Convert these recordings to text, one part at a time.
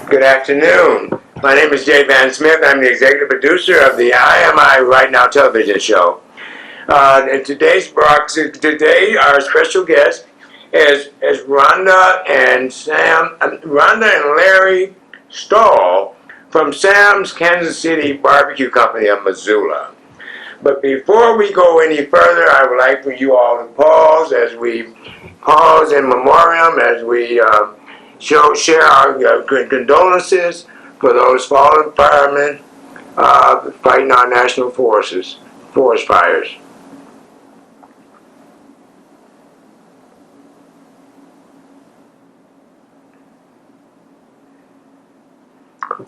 Good afternoon. My name is Jay Van Smith. I'm the executive producer of the IMI Right Now television show. In today, our special guest is Rhonda and Larry Stahl from Sam's Kansas City Barbecue Company of Missoula. But before we go any further, I would like for you all to pause in memoriam as we share our condolences for those fallen firemen fighting our national forest fires.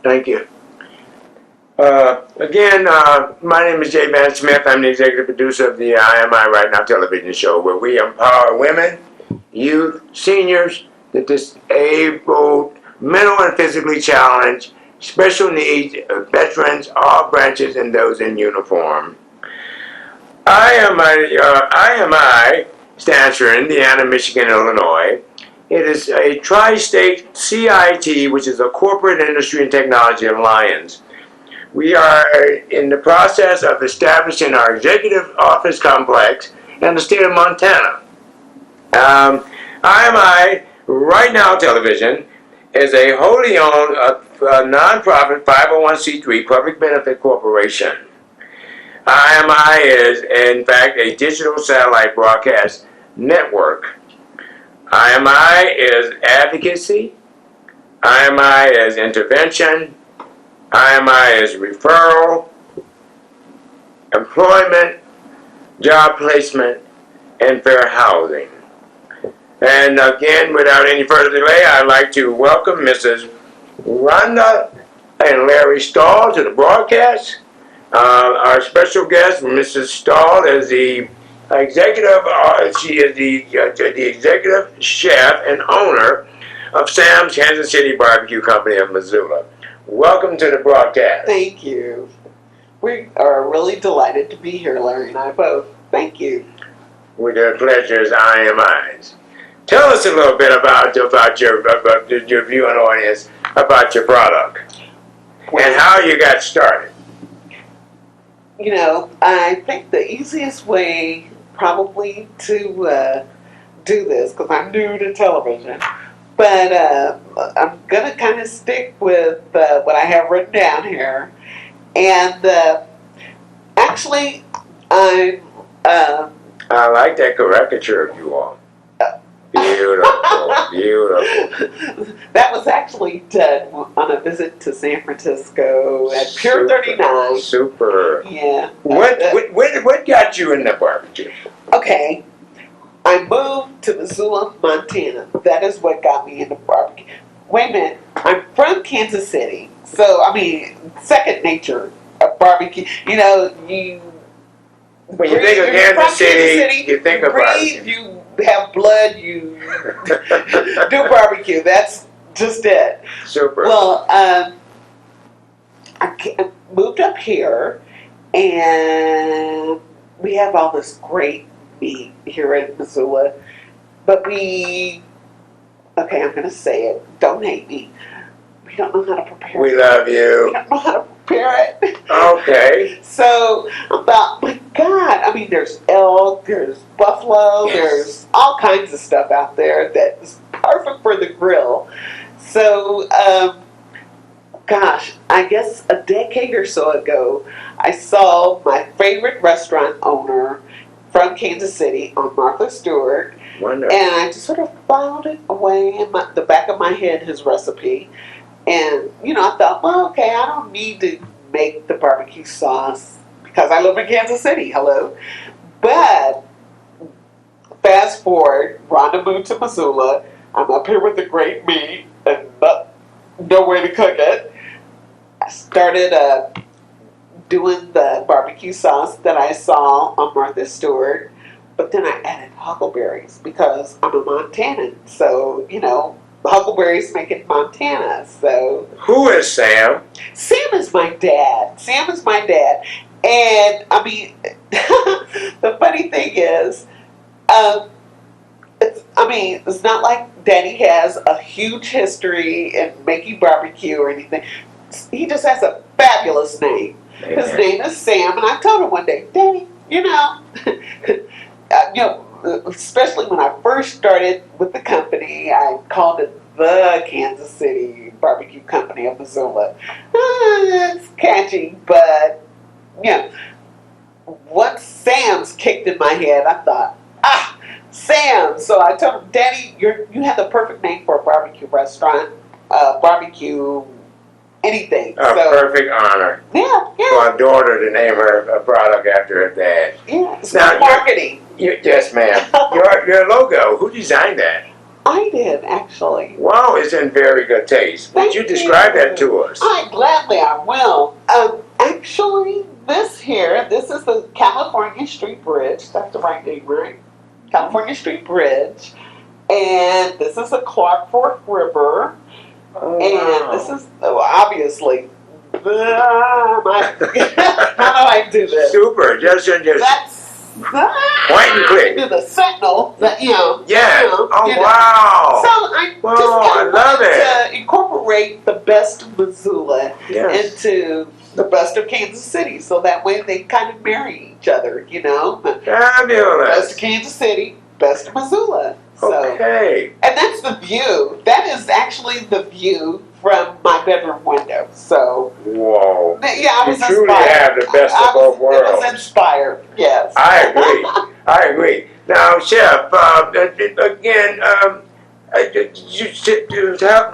Thank you. Again, my name is Jay Van Smith. I'm the executive producer of the IMI Right Now television show, where we empower women, youth, seniors, the disabled, mental and physically challenged, special needs, veterans, all branches, and those in uniform. IMI stands for Indiana, Michigan, Illinois. It is a tri-state CIT, which is a corporate industry and technology alliance. We are in the process of establishing our executive office complex in the state of Montana. IMI Right Now Television is a wholly owned nonprofit 501c3 public benefit corporation. IMI is, in fact, a digital satellite broadcast network. IMI is advocacy. IMI is intervention. IMI is referral, employment, job placement, and fair housing. And again, without any further delay, I'd like to welcome Mrs. Rhonda and Larry Stahl to the broadcast. Our special guest, Mrs. Stahl, is the executive. She is the executive chef and owner of Sam's Kansas City Barbecue Company of Missoula. Welcome to the broadcast. Thank you. We are really delighted to be here, Larry and I both. Thank you. With the pleasure is IMI's. Tell us a little bit about your viewing audience about your product and how you got started. You know, I think the easiest way probably to do this, because I'm new to television, but I'm going to kind of stick with what I have written down here. And actually, I like that caricature of you all. Beautiful, beautiful. That was actually done on a visit to San Francisco at Pier 39. Super. Yeah. What got you in the barbecue? Okay. I moved to Missoula, Montana. That is what got me into barbecue. Wait a minute. I'm from Kansas City. So, I mean, second nature of barbecue. You know, when you think of Kansas City, you think of barbecue. You have blood, you do barbecue. That's just it. Super. Well, I moved up here, and we have all this great meat here in Missoula, but I'm going to say it, don't hate me, we don't know how to prepare it. We love you. We don't know how to prepare it. Okay. So I thought, my God, I mean, there's elk, there's buffalo, yes. There's all kinds of stuff out there that is perfect for the grill. So, gosh, I guess a decade or so ago, I saw my favorite restaurant owner from Kansas City on Martha Stewart. Wonderful. And I just sort of filed it away in the back of my head, his recipe. And, you know, I thought, well, okay, I don't need to make the barbecue sauce because I live in Kansas City, hello. But fast forward, Rhonda moved to Missoula. I'm up here with the great meat and no way to cook it. I started doing the barbecue sauce that I saw on Martha Stewart, but then I added huckleberries because I'm a Montanan. So, you know, huckleberries make it Montana. So who is Sam? Sam is my dad. And I mean, the funny thing is, I mean, it's not like Daddy has a huge history in making barbecue or anything. He just has a fabulous name. His Amen. name is Sam, and I told him one day, Daddy, especially when I first started with the company, I called it the Kansas City Barbecue Company of Missoula. It's catchy, but once Sam's kicked in my head, I thought, Sam. So I told him, Daddy, you have the perfect name for a barbecue restaurant, barbecue anything. A perfect honor Yeah. for a daughter to name her a product after her dad. Yeah, it's Now, marketing. Yes, ma'am. Your logo, who designed that? I did, actually. Wow, it's in very good taste. Would you describe that to us? Gladly I will. Actually, this is the California Street Bridge. That's the right name, right? California Street Bridge. And this is the Clark Fork River. Oh, and wow. this is, obviously, how do I do this? Super. Just That's point and click. Do the sentinel. Yes. Wow. So I Wow, just kind I of love wanted it. to incorporate the best of Missoula Yes. into the best of Kansas City, so that way they kind of marry each other. Best Fabulous. of Kansas City, best of Missoula. So, Okay. and that's the view. That is actually the view from my bedroom window. So, Whoa. yeah, I was You truly inspired. have the best of both It worlds. was inspired, yes. I agree. How Chef, again,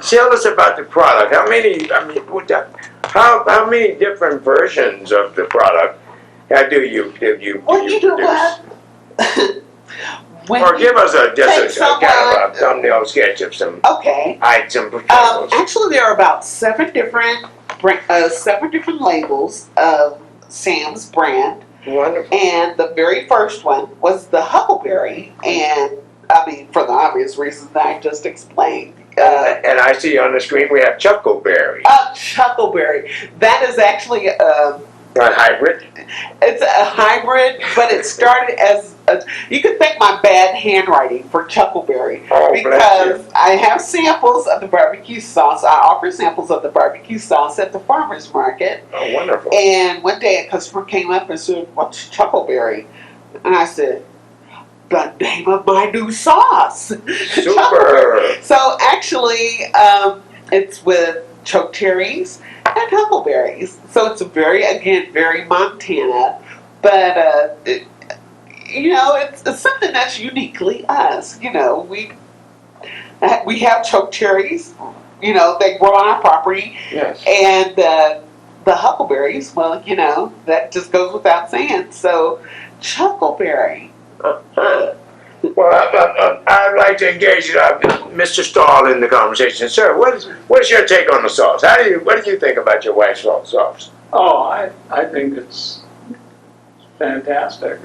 tell us about the product. How many different versions of the product have you Well, you know produce? what? When Or give us a take kind of a thumbnail sketch of some Okay. items. Actually, there are about seven different labels of Sam's brand, Wonderful. and the very first one was the Huckleberry, and I mean, for the obvious reasons that I just explained. And I see on the screen we have Chuckleberry. Chuckleberry. That is actually A hybrid. it's a hybrid, but it started as you could thank my bad handwriting for Chuckleberry, Oh, bless because you. I have samples of the barbecue sauce. I offer samples of the barbecue sauce at the farmer's market. Oh, wonderful. And one day a customer came up and said, "What's Chuckleberry?" And I said, "The name of my new sauce." Super. So actually, it's with chokecherries and huckleberries. So it's very Montana, but it's something that's uniquely us. We have chokecherries. They grow on our property, Yes. and the huckleberries. Well, that just goes without saying. So, chuckleberry. Well, I'd like to engage Mr. Stahl in the conversation. Sir, what's your take on the sauce? What do you think about your wife's sauce? Oh, I think it's fantastic.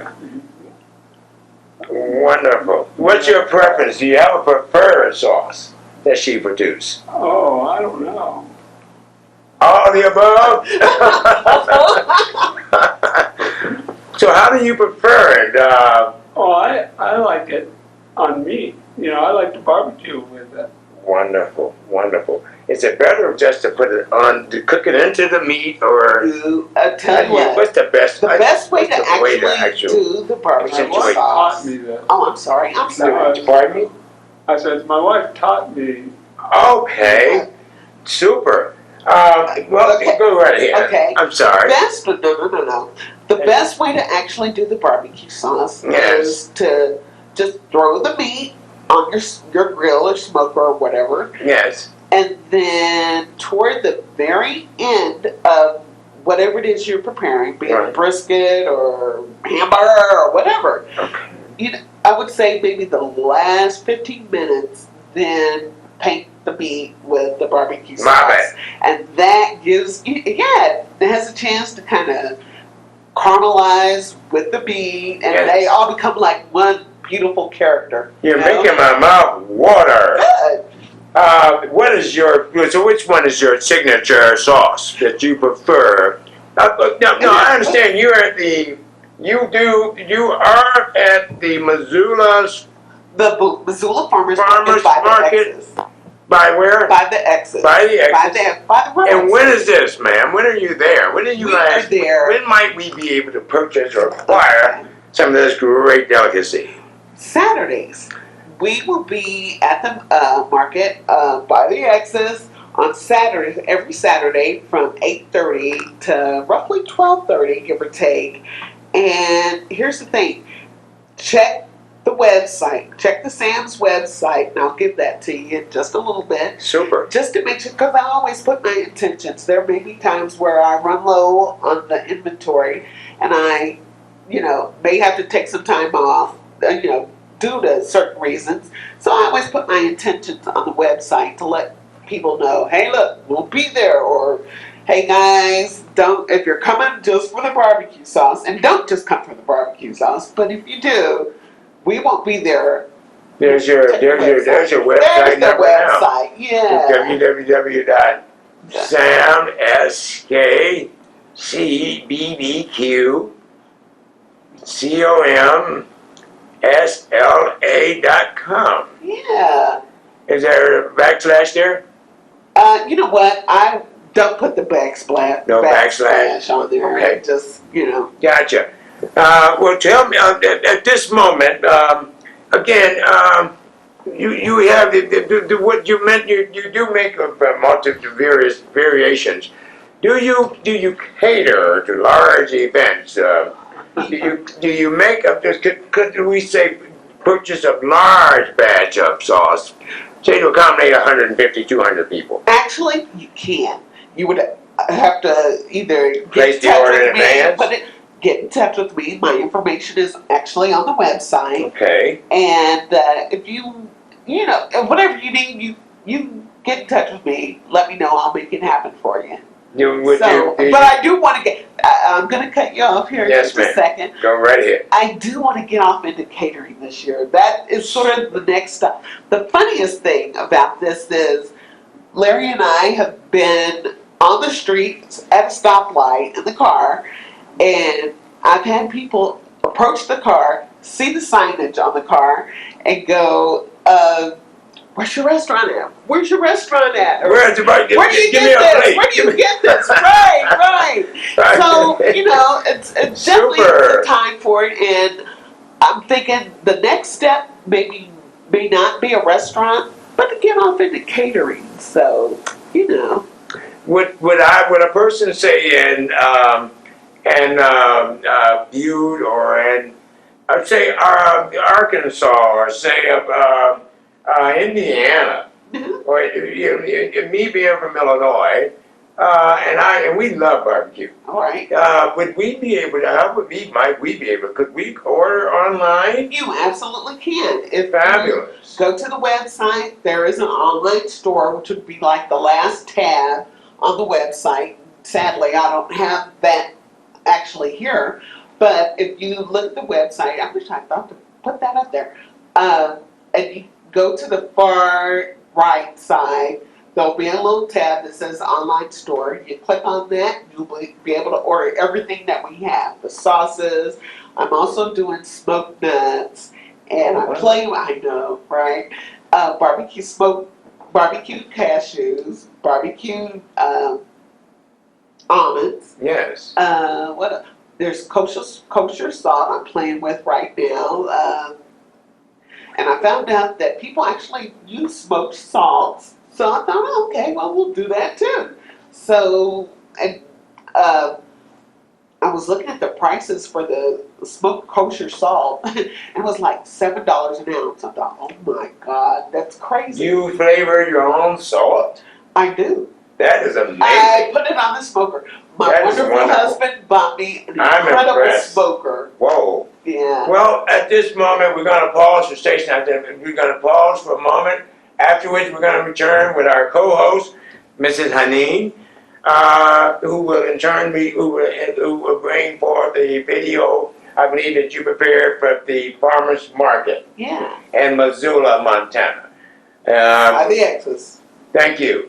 Wonderful. What's your preference? Do you have a preferred sauce that she produces? Oh, I don't know. All of the above? So how do you prefer it? Oh, I like it on meat. I like to barbecue with it. Wonderful, wonderful. Is it better just to put it on, to cook it into the meat, or Tell you what, what's the best? the best way to actually do the barbecue My wife sauce. taught me that. Oh, I'm sorry. Pardon me? I said, my wife taught me. Okay, super. Well, Okay. go right ahead. Okay. I'm sorry. No. The best way to actually do the barbecue sauce Yes. is to just throw the meat on your grill or smoker or whatever, Yes. and then toward the very end of whatever it is you're preparing, be it Right. brisket or hamburger or whatever, Okay. I would say maybe the last 15 minutes, then paint the meat with the barbecue sauce. My bad. And that gives, it has a chance to kind of caramelize with the meat, and Yes. they all become like one beautiful character. You're you know? making my mouth water. Good. So which one is your signature sauce that you prefer? No, I understand you are at the Missoula The Missoula Farmers Farmers Market by Market. the X's. By where? By the X's. By the By exits. the roads. And when is this, ma'am? When are you there? When are you We are last? there. When might we be able to purchase or acquire some of this great delicacy? Saturdays. We will be at the market by the X's on Saturdays, every Saturday from 8:30 to roughly 12:30, give or take. And here's the thing: check the website, check the Sam's website, and I'll give that to you in just a little bit. Super. Just to mention, because I always put my intentions. There may be times where I run low on the inventory, and I, may have to take some time off, due to certain reasons. So I always put my intentions on the website to let people know, hey, look, we'll be there, or hey guys, don't, if you're coming just for the barbecue sauce, and don't just come for the barbecue sauce, but if you do, we won't be there. There's your website There's the number website, now. yeah. www.samscomsla.com. Yeah. Is there a backslash there? You know what? I don't put the backslash on there. Okay. Just, Gotcha. Well, tell me at this moment. Again, you have what you meant. You do make multiple various variations. Do you cater to large events? Do you make up? Could we say purchase a large batch of sauce, say to accommodate 150, 200 people? Actually, you can. You would have to either Place get in the touch order with in me, advance? get in touch with me. My information is actually on the website, Okay. and if you, whatever you need, you get in touch with me. Let me know. I'll make it happen for you. But I do want to get. I'm going to cut you off here Yes, just a second. Go right ahead. I do want to get off into catering this year. That is sort of the next step. The funniest thing about this is Larry and I have been on the streets at a stoplight in the car, and I've had people approach the car, see the signage on the car, and go, where's your restaurant at? Where's your restaurant at? Or, Where do you get this? Where do you get this? Right. So, it's definitely the time for it, and I'm thinking the next step may not be a restaurant, but to get off into catering. So, Would a person say in Butte or in say Arkansas or say Indiana, or me being from Illinois, and we love barbecue. all right. Would we be able to? Might we be able? Could we order online? You absolutely can. If Fabulous. you go to the website, there is an online store, which would be like the last tab on the website. Sadly, I don't have that actually here. But if you look at the website, I wish I thought to put that up there. And you go to the far right side, there'll be a little tab that says online store. You click on that, you'll be able to order everything that we have. The sauces. I'm also doing smoked nuts. And I know, right? Barbecue cashews, barbecue almonds. Yes. What? There's kosher salt I'm playing with right now. And I found out that people actually use smoked salts. So I thought, okay, well, we'll do that too. So, and I was looking at the prices for the smoked kosher salt, and it was like $7 an ounce. I thought, oh my God, that's crazy. You flavor your own salt? I do. That is amazing. I put it on the smoker. My wonderful husband bought me an incredible smoker. Whoa. Yeah. Well, at this moment, we're going to pause for station. We're going to pause for a moment. After which, we're going to return with our co-host, Mrs. Haneen, who will in turn who will bring forth the video, I believe, that you prepared for the farmers market. Yeah. In Missoula, Montana. By the X's. Thank you.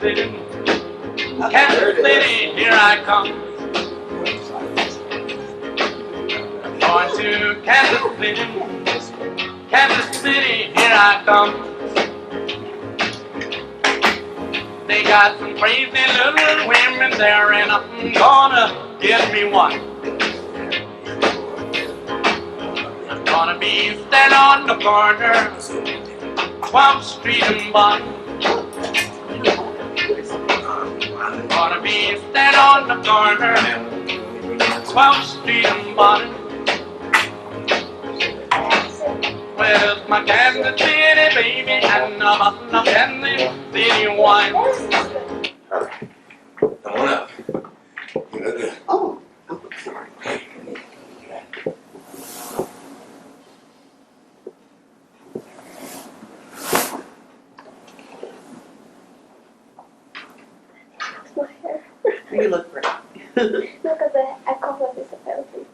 City. Kansas City, here I come. Going to Kansas City. Kansas City, here I come. They got some crazy little women there, and I'm gonna get me one. I'm gonna be standing on the corner, 12th Street and Bond. I'm gonna be standing on the corner, 12th Street and Bond. With my Kansas City baby and a bottle of Kansas City wine. Come on up. You look good. Oh, I'm sorry. My hair. You look great. Because I cough like this apparently.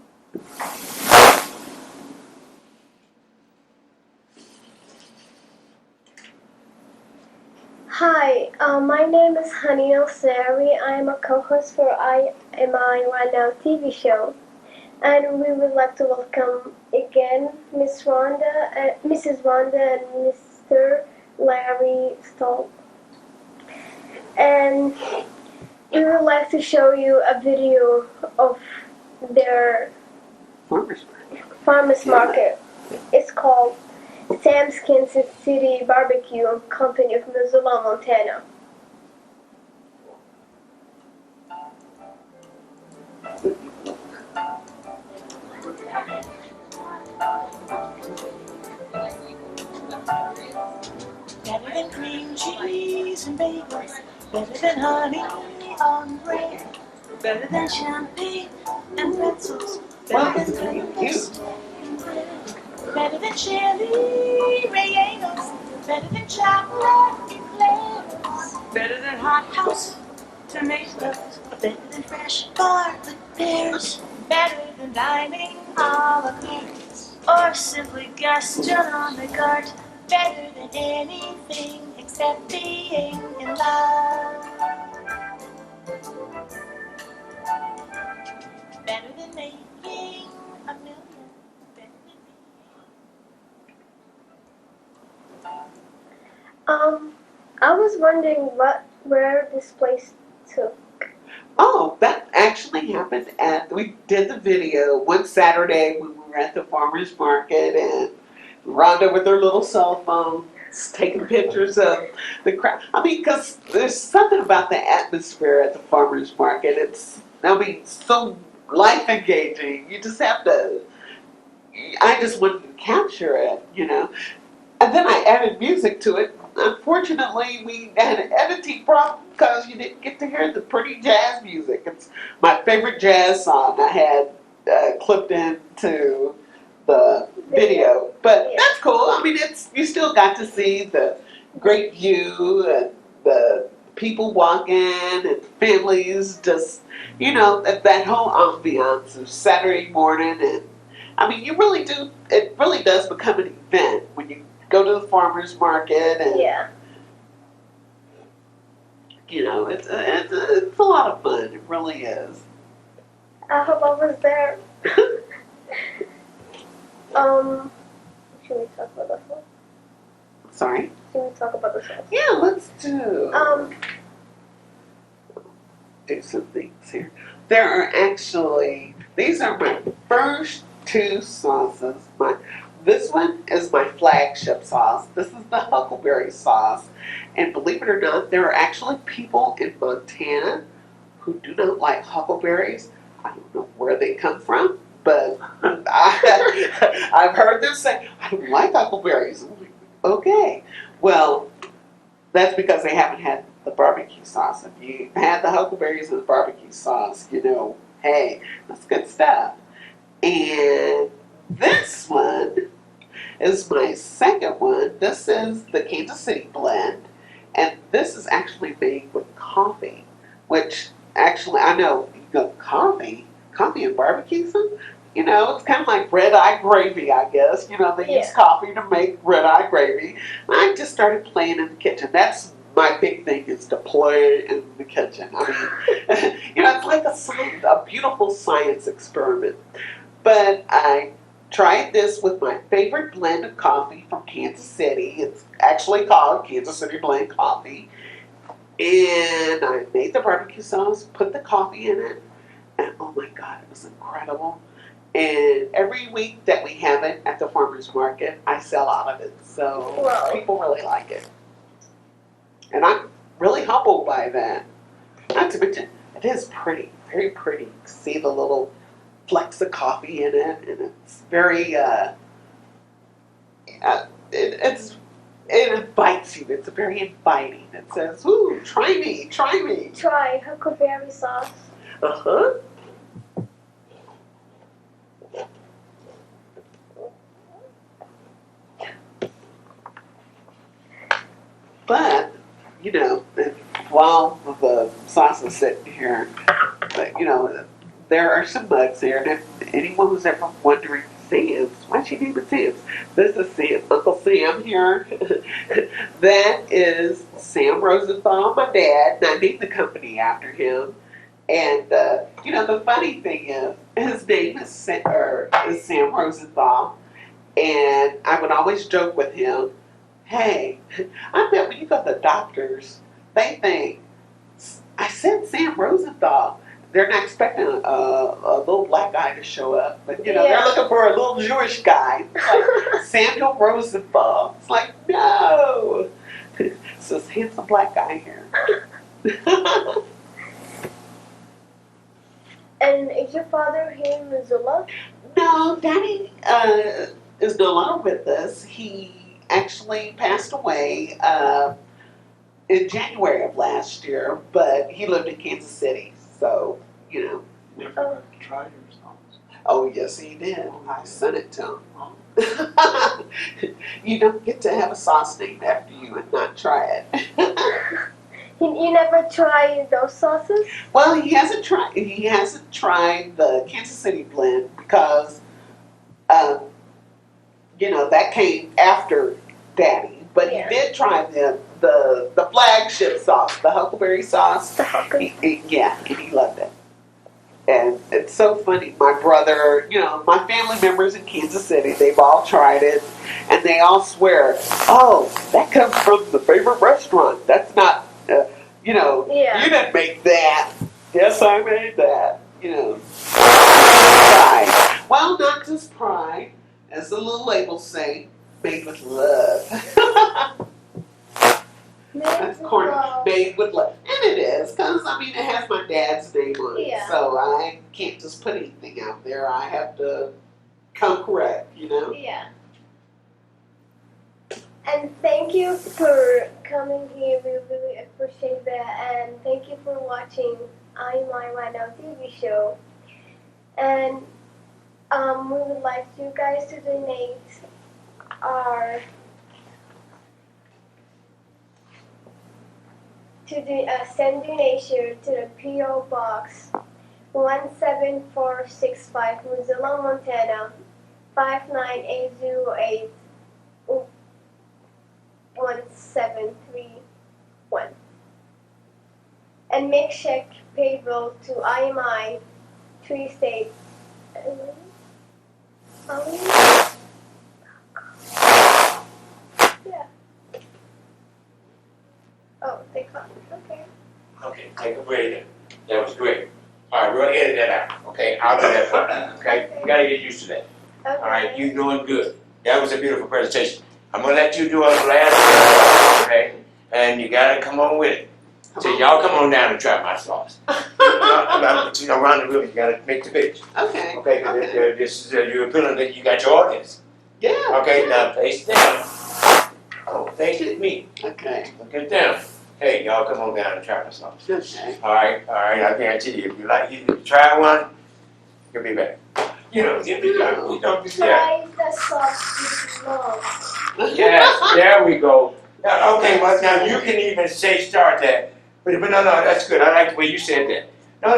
Hi, my name is Hani El-Sari. I am a co-host for I Am I Right Now TV show. And we would like to welcome again Mrs. Rhonda and Mr. Larry Stoll. And we would like to show you a video of their Farmers farmers market. It's called Sam's Kansas City Barbecue and Company of Missoula, Montana. Better than cream cheese and bagels, better than honey on bread, better than champagne and pretzels, Wow, better this than is really cute. better than chili rellenos, better than chocolate eclairs, better than hot house tomatoes, better than fresh garlic pears, better than dining a la carte, or simply gastronomic, better than anything except being in love. Better than making a million. Better than I was wondering where this place took. Oh, that actually happened we did the video one Saturday when we were at the farmer's market, and Rhonda with her little cell phone taking pictures of the crowd. I mean, because there's something about the atmosphere at the farmer's market. It's, I mean, so life engaging. You just have to, I just wanted to capture it, you know. And then I added music to it. Unfortunately, we had an editing problem because you didn't get to hear the pretty jazz music. It's my favorite jazz song I had clipped into the video. But Yeah. that's cool. I mean, you still got to see the great view and the people walking and families just, you know, that whole ambiance of Saturday morning. And I mean, it really does become an event when you go to the farmer's market, and Yeah. you know, it's a lot of fun. It really is. I hope I was there. Should we talk about this one? Sorry. Should we talk about this one? Yeah, let's do some things here. There are actually, these are my first two sauces. This one is my flagship sauce. This is the huckleberry sauce. And believe it or not, there are actually people in Montana who do not like huckleberries. I don't know where they come from, but I've heard them say, I don't like huckleberries. I'm like, okay. Well, that's because they haven't had the barbecue sauce. If you had the huckleberries and the barbecue sauce, you know, hey, that's good stuff. And this one is my second one. This is the Kansas City blend, and this is actually made with coffee, which actually, I know, you go, coffee and barbecue sauce? You know, it's kind of like red-eye gravy, I guess. You know, they use Yeah. coffee to make red-eye gravy. I just started playing in the kitchen. That's my big thing is to play in the kitchen. I mean, it's like a beautiful science experiment. But I tried this with my favorite blend of coffee from Kansas City. It's actually called Kansas City Blend Coffee. And I made the barbecue sauce, put the coffee in it, and oh my God, it was incredible. And every week that we have it at the farmer's market, I sell out of it. So Wow. people really like it. And I'm really humbled by that. Not to mention, it is pretty, very pretty. See the little flecks of coffee in it, and it's very, it invites you. It's very inviting. It says, "Ooh, try me, try me." Try huckleberry sauce. Uh-huh. But, while the sauce is sitting here, there are some mugs here, and if anyone who's ever wondering, Sam's, why'd she name it Sam's? This is Sam, Uncle Sam here. That is Sam Rosenthal, my dad, and I named the company after him. And, the funny thing is, his name is Sam Rosenthal, and I would always joke with him, hey, I bet when you go to the doctors, they think, I said Sam Rosenthal. They're not expecting a little black guy to show up, but they're looking for a little Jewish guy, like Samuel Rosenthal. It's like, no, it's this handsome black guy here. And is your father here in Missoula? No, Daddy is no longer with us. He actually passed away in January of last year, but he lived in Kansas City, so, Oh. Try your sauce. Oh, yes, he did. I sent it to him. You don't get to have a sauce named after you and not try it. You never tried those sauces? Well, he hasn't tried the Kansas City blend because, that came after Daddy. But Yeah. he did try the flagship sauce, the huckleberry sauce. The huckleberry. Yeah, and he loved it. And it's so funny. My brother, my family members in Kansas City, they've all tried it, and they all swear, "Oh, that comes from the favorite restaurant. That's not, Yeah. you didn't make that." Yes, I made that. Pride. Well, not just pride, as the little labels say, made with love. That's corny. Made with love. And it is, because, it has my dad's name on it. Yeah. So I can't just put anything out there. I have to come correct, Yeah. And thank you for coming here. We really appreciate that. And thank you for watching I'm My Right Now TV show. And we would like you guys to donate send donation to the P.O. Box 17465, Missoula, Montana 59808 1731. And make check payable to IMI 3 states. Yeah. Oh, they caught me. Okay. Okay, take a breather. That was great. All right, we're gonna edit that out. Okay, I'll do that for you. Okay, you gotta get used to that. Okay. All right, you doing good. That was a beautiful presentation. I'm gonna let you do a last one, okay? And you gotta come on with it. So y'all come on down and try my sauce. Around the room, you gotta make the pitch. Okay. Okay, because this is you're feeling that you got your audience. Yeah. Okay, now face down. Oh, face at me. Okay. Look it down. Hey, y'all come on down and try my sauce. Okay. All right, I guarantee you, if you try one, you'll be back. You don't Try the sauce with love. Yes, there we go. Now, okay, well, now you can even start that. But no, that's good. I like the way you said that. No,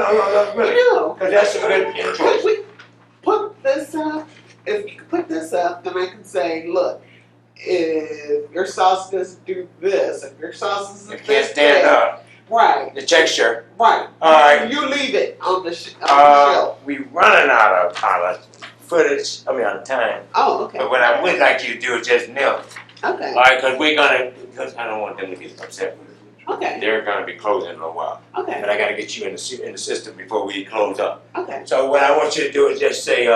really. Because that's a good intro. Could we put this up? If you could put this up, then I can say, look, if your sauce doesn't do this, if your sauce isn't It can't this stand big, up. right, The texture. right. Alright. You leave it on the shelf. We running out of footage. I mean, out of time. Oh, okay. But what I would like you to do is just nil. Okay. Alright, because I don't want them to get upset with it. Okay. They're gonna be closing in a little while. Okay. But I gotta get you in the system before we close up. Okay. So what I want you to do is just say,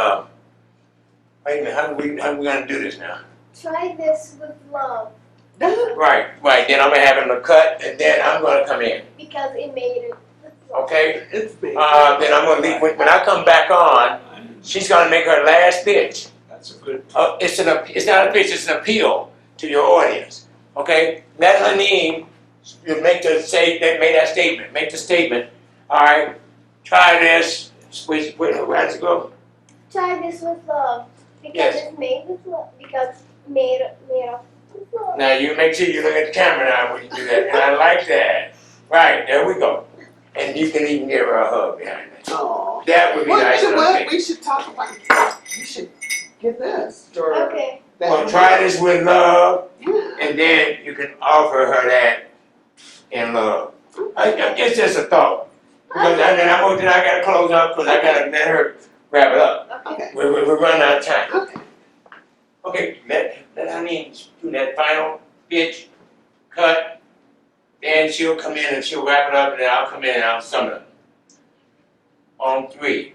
wait a minute, how are we gonna do this now? Try this with love Right. Then I'm gonna have him to cut, and then I'm gonna come in. because it made it with love. Okay? It's big. Then I'm gonna leave. When I come back on, she's gonna make her last pitch. That's a good. It's not a pitch. It's an appeal to your audience. Okay? Madeline, you make that statement. Make the statement. All right. Try this. Where does it go? Try this with love because Yes. it's made with love. Because made of with love. Now you make sure you look at the camera now when you do that. And I like that. Right. There we go. And you can even give her a hug behind that. Oh. That would be Well, nice. you know and what? okay. We should talk about. You should get this. Or Okay. that. Well, try this with love. Yeah. And then you can offer her that in love. It's just a thought. Because then I gotta close up because I gotta let her wrap it up. Okay. We're running out of time. Okay. Okay, let Honey do that final pitch, cut, then she'll come in and she'll wrap it up and then I'll come in and I'll sum it up. On 3.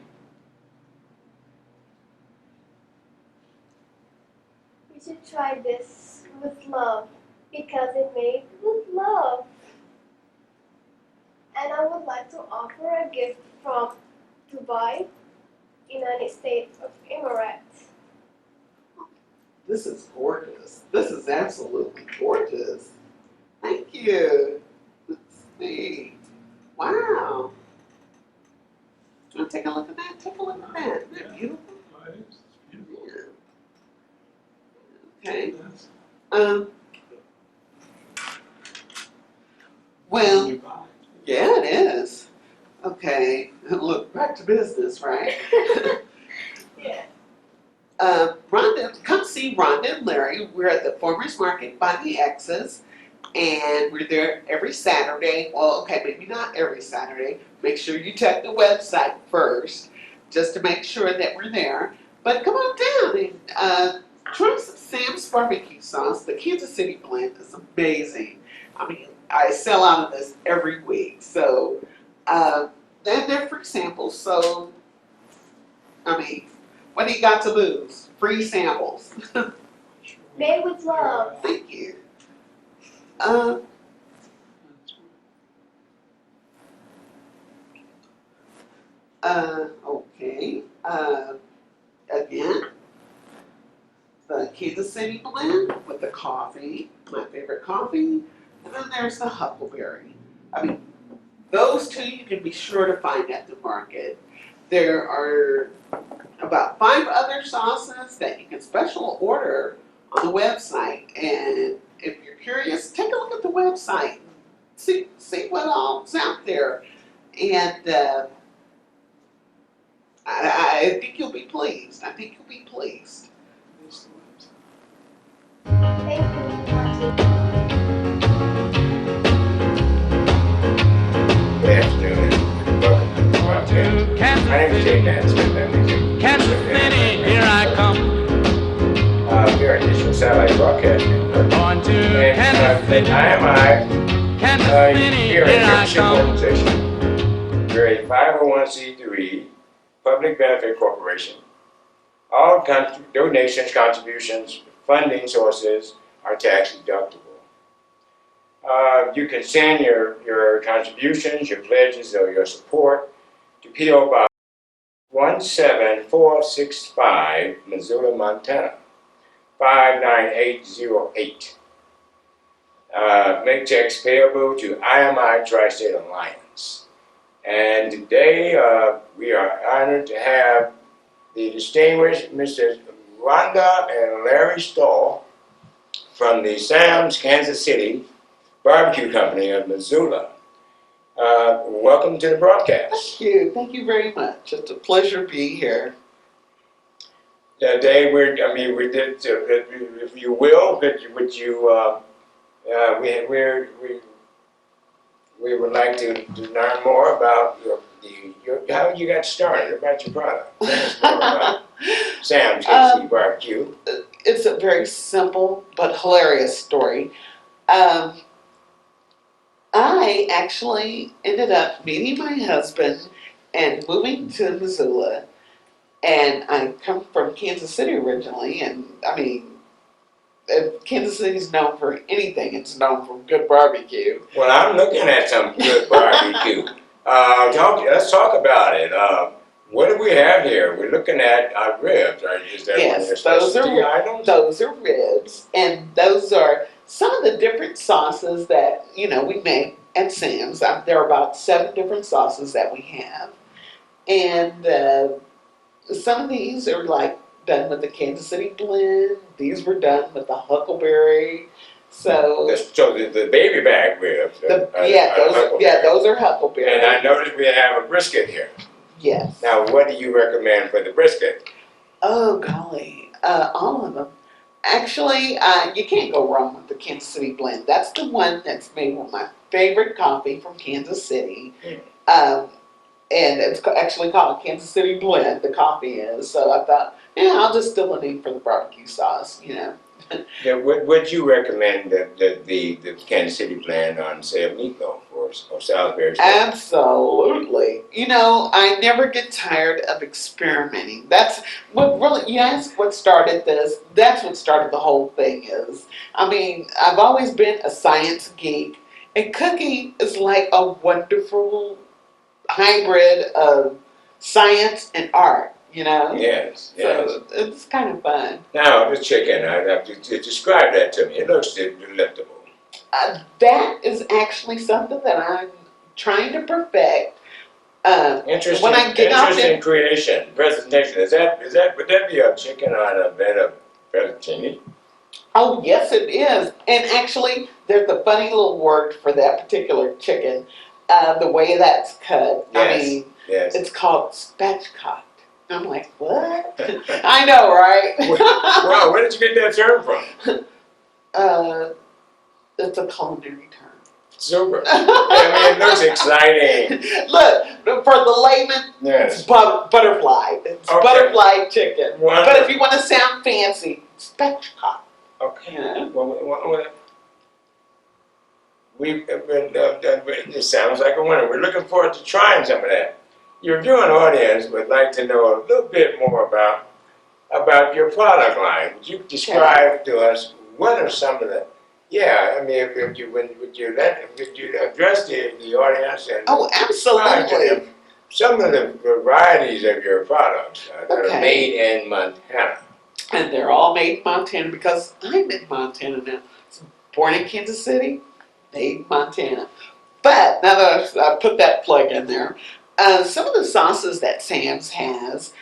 We should try this with love because it made with love. And I would like to offer a gift from Dubai, United States of Emirates. This is gorgeous. This is absolutely gorgeous. Thank you. Let's see. Wow. Want to take a look at that? Take a look at that. Isn't that beautiful? Yeah. Okay. Well, yeah, it is. Okay. Look, back to business, right? Yeah. Rhonda, come see Rhonda and Larry. We're at the Farmers Market by the X's, and we're there every Saturday. Well, okay, maybe not every Saturday. Make sure you check the website first, just to make sure that we're there. But come on down and try some Sam's barbecue sauce. The Kansas City blend is amazing. I mean, I sell out of this every week, so they're different samples. So, I mean, what do you got to lose? Free samples. Made with love. Thank you. Okay. Again, the Kansas City blend with the coffee, my favorite coffee, and then there's the huckleberry. I mean, those two you can be sure to find at the market. There are about 5 other sauces that you can special order on the website, and if you're curious, take a look at the website, see what all's out there, and I think you'll be pleased. I think you'll be pleased. Thank you, Martin. Good afternoon. Welcome to the podcast. My name is Jay Mansfield. Kansas City, here I come. We're a digital satellite broadcasting. Going to Kansas City. Kansas City, Here here I at Membership come. Organization. We're a 501c3 public benefit corporation. All donations, contributions, funding sources are tax deductible. You can send your contributions, your pledges, or your support to P.O. Box 17465, Missoula, Montana, 59808. Make checks payable to IMI Tri-State Alliance. And today we are honored to have the distinguished Mrs. Rhonda and Larry Stahl from the Sam's Kansas City Barbecue Company of Missoula. Welcome to the broadcast. Thank you very much. It's a pleasure being here. that day we did, if you will, would you, we would like to learn more about how you got started, about your product. Tell us more about Sam's Tasty Barbecue. It's a very simple but hilarious story. Um, I actually ended up meeting my husband and moving to Missoula. And I come from Kansas City originally, and I mean, Kansas City's known for anything. It's known for good barbecue. Well, I'm looking at some good barbecue. Let's talk about it. What do we have here? We're looking at ribs, right? Is that one of your Yes, specialty items? those are ribs, and those are some of the different sauces that we make at Sam's. There are about 7 different sauces that we have, and some of these are like done with the Kansas City blend. These were done with the huckleberry. So the baby back ribs. Those are huckleberry. And I noticed we have a brisket here. Yes. Now, what do you recommend for the brisket? Oh golly, all of them. Actually, you can't go wrong with the Kansas City blend. That's the one that's made with my favorite coffee from Kansas City. And it's actually called Kansas City Blend, the coffee is. So I thought, I'll just steal a name for the barbecue sauce, Yeah, would you recommend the Kansas City blend on, say, a meatloaf or Salisbury steak? Absolutely. I never get tired of experimenting. That's what really, you ask what started this, that's what started the whole thing is. I mean, I've always been a science geek, and cooking is like a wonderful hybrid of science and art, Yes. So it's kind of fun. Now, the chicken, I have to describe that to me. It looks delectable. That is actually something that I'm trying to perfect. Interesting creation, presentation. Would that be a chicken on a bed of fettuccine? Oh, yes, it is. And actually, there's a funny little word for that particular chicken. The way that's cut. Yes. It's called spatchcock. I'm like, what? I know, right? Wow, where did you get that term from? It's a culinary term. Super. It looks exciting. Look, for the layman, Yes. it's butterfly. It's Okay. butterfly chicken. Wonderful. But if you want to sound fancy, spatchcock. Okay. Yeah. Well, it sounds like a winner. We're looking forward to trying some of that. Your viewing audience would like to know a little bit more about your product line. Would you describe to us what are some of the? Yeah, I mean, would you address the audience and describe to them some of the varieties of your products that are made in Montana? And they're all made in Montana because I'm in Montana now. Born in Kansas City, made in Montana. But now that I put that plug in there, some of the sauces that Sam's has,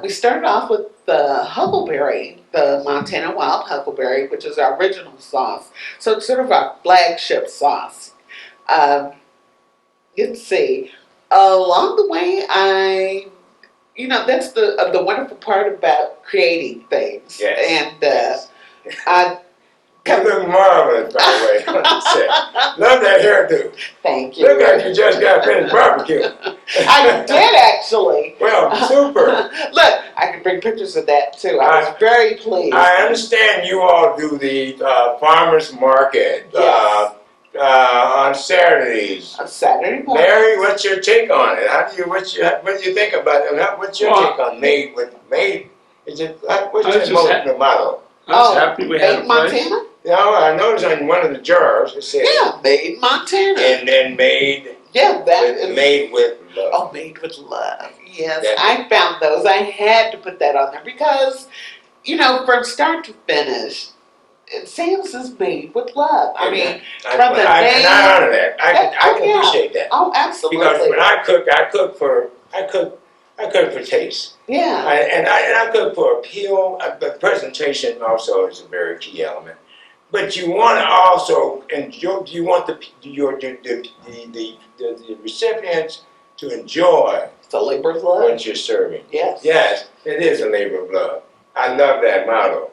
we started off with the huckleberry, the Montana wild huckleberry, which is our original sauce. So it's sort of our flagship sauce. Let's see. Along the way, that's the wonderful part about creating things. Yes. And I You look marvelous, by the way. Love that hairdo. Thank you. Look like you just got finished barbecue. I did actually. Well, super. Look, I can bring pictures of that too. I was very pleased. I understand you all do the farmers market on Saturdays. On Saturday morning. Mary, what's your take on it? What do you think about it? What's your take on made? Is it what's your motto? I was happy we had a Made place. Montana? I noticed on one of the jars it said Made Montana. and then made made with love. Oh, made with love. Yes, I found those. I had to put that on there because, from start to finish, Sam's is made with love. I mean, from the name. I honor that. I can appreciate that. Oh, absolutely. Because when I cook for taste. Yeah. And I cook for appeal. But presentation also is a very key element. But you want to also enjoy. You want the recipients to enjoy It's a labor of love. what you're serving. Yes. Yes, it is a labor of love. I love that motto.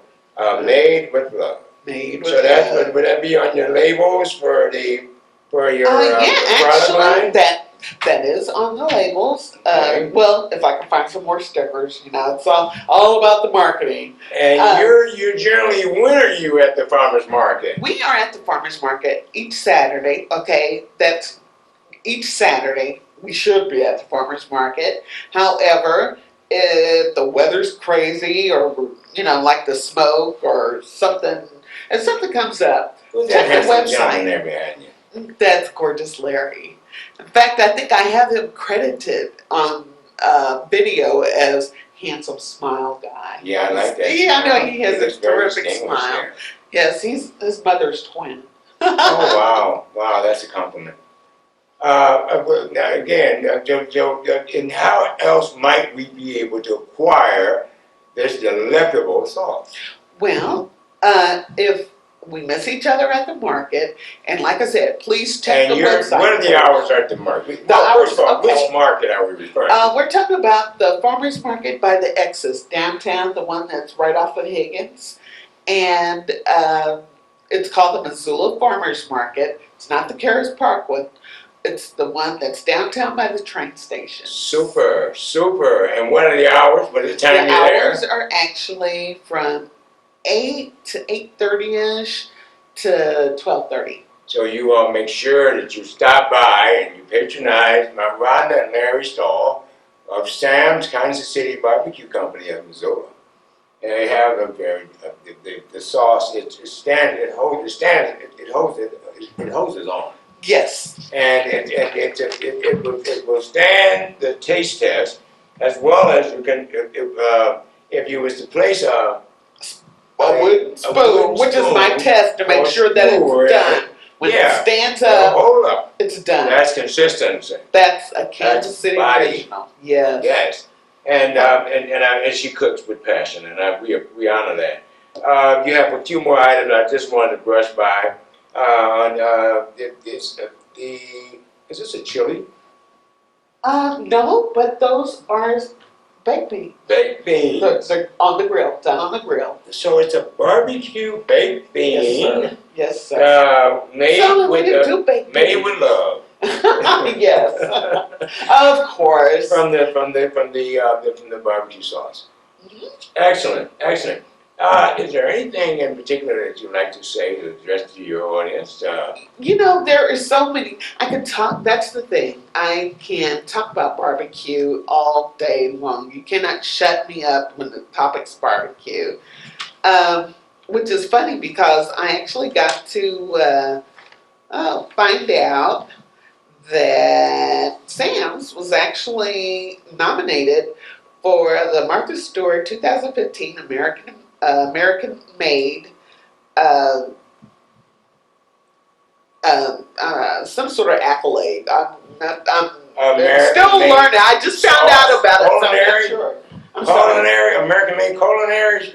Made with love. Made with So that's love. would that be on your labels for your Yeah, product actually, line? that is on the labels. Okay. Well, if I can find some more stickers, it's all about the marketing. And you're generally when are you at the farmers market? We are at the farmers market each Saturday. Okay, that's each Saturday. We should be at the farmers market. However, if the weather's crazy or like the smoke or something, if something comes up, Who's check that the handsome gentleman website. there behind you? That's gorgeous Larry. In fact, I think I have him credited on video as handsome smile guy. Yeah, I like that. Yeah, I know he has a looks very terrific distinguished smile. there. Yes, he's his mother's twin. Oh wow, that's a compliment. Now again, and how else might we be able to acquire this delectable sauce? Well, if we miss each other at the market, and like I said, please check And the website. what are the hours at the market? The hours, First of all, okay. which market are we referring to? We're talking about the farmers market by the X's downtown, the one that's right off of Higgins, and it's called the Missoula Farmers Market. It's not the Caras Park one. It's the one that's downtown by the train station. Super. And what are the hours? What is the time The you're there? hours are actually from 8 to 8:30ish to 12:30. So you all make sure that you stop by and you patronize my Rhonda and Larry stall of Sam's Kansas City Barbecue Company of Missoula. And they have a very the sauce. It's standard. It hoses on. Yes. And it will stand the taste test, as well as you can if you was to place a wooden spoon, wooden which is my spoon test to make or sure that skewer, it's done. When yeah. it stands Now, up, hold up. it's done. That's consistency. That's a Kansas City body. original. Yes. Yes. And she cooks with passion, and we honor that. You have a few more items I just wanted to brush by. Is this a chili? No, but those are baked beans. Baked beans. They're on the grill, done on the grill. So it's a barbecue baked bean. Yes, sir. Made So we with can do baked made beans. with love. Yes, of course. From the barbecue sauce. Excellent. Is there anything in particular that you'd like to say to address to your audience? There is so many. I can talk. That's the thing. I can talk about barbecue all day long. You cannot shut me up when the topic's barbecue. Which is funny because I actually got to find out that Sam's was actually nominated for the Martha Stewart 2015 American Made some sort of accolade. I'm still learning. I just found out about it, so I'm not sure. I'm sorry. American Made culinary.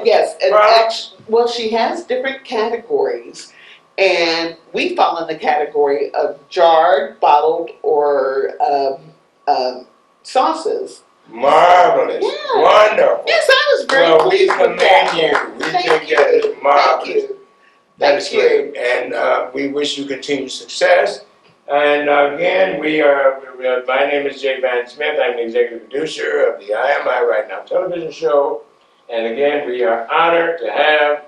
Yes, and she has different categories, and we fall in the category of jarred, bottled, or sauces. Marvelous. Yeah. Wonderful. Yes, I was very pleased with that. We think that is marvelous. Thank you. That is great. And we wish you continued success. And again, my name is Jay Van Smith. I'm the executive producer of the IMI Right Now television show. And again, we are honored to have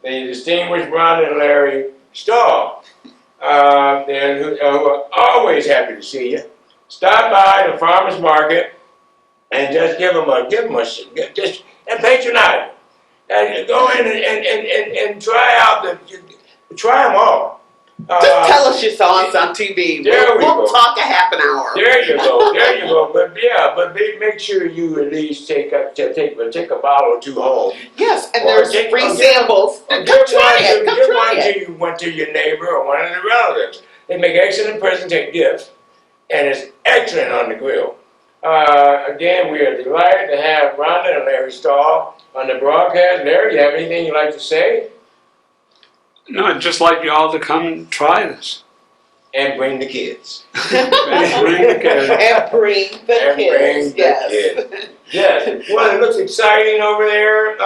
the distinguished Ron and Larry Stahl, who are always happy to see you. Stop by the farmer's market and just give them a and patronize them. And go in and try them all. Just tell us you saw us on TV. We'll talk a half an hour. There you go. But make sure you at least take a bottle or two home. Yes, and there's free samples. Come try it. Give one to your neighbor or one of the relatives. They make excellent gifts, and it's excellent on the grill. Again, we are delighted to have Rhonda and Larry Stahl on the broadcast. Larry, you have anything you'd like to say? No, I'd just like you all to come and try this. And bring the kids. Bring the kids. And bring the kids. Yes. Yes. Well, it looks exciting over there.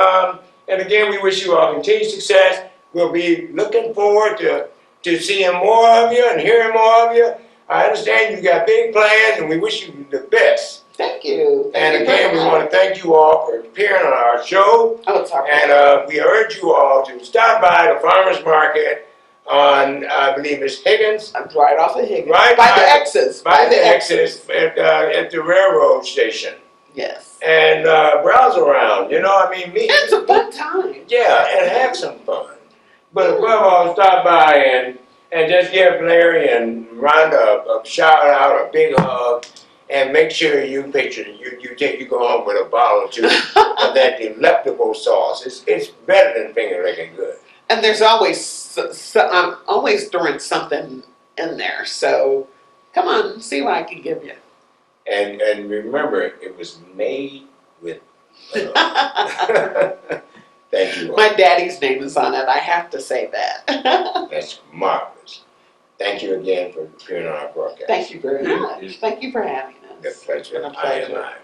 And again, we wish you all continued success. We'll be looking forward to seeing more of you and hearing more of you. I understand you've got big plans, and we wish you the best. Thank you. And again, we want to thank you all for appearing on our show. Oh, it's our And we urge you all to stop by the farmers market on, I believe it's Higgins. right off of Higgins. Right by the X's. By the exit at the railroad station. Yes. And browse around, you know, I mean, It's a fun time. yeah, and have some fun. But above all, stop by and just give Larry and Rhonda a shout out, a big hug, and make sure you you go home with a bottle or two of that delectable sauce. It's better than finger licking good. And there's always I'm always throwing something in there. So come on, see what I can give you. And remember, it was made with love. Thank you all. My daddy's name is on it. I have to say that. That's marvelous. Thank you again for appearing on our broadcast. Thank you very much. Thank you for having us. A pleasure. It's been a pleasure. I am I.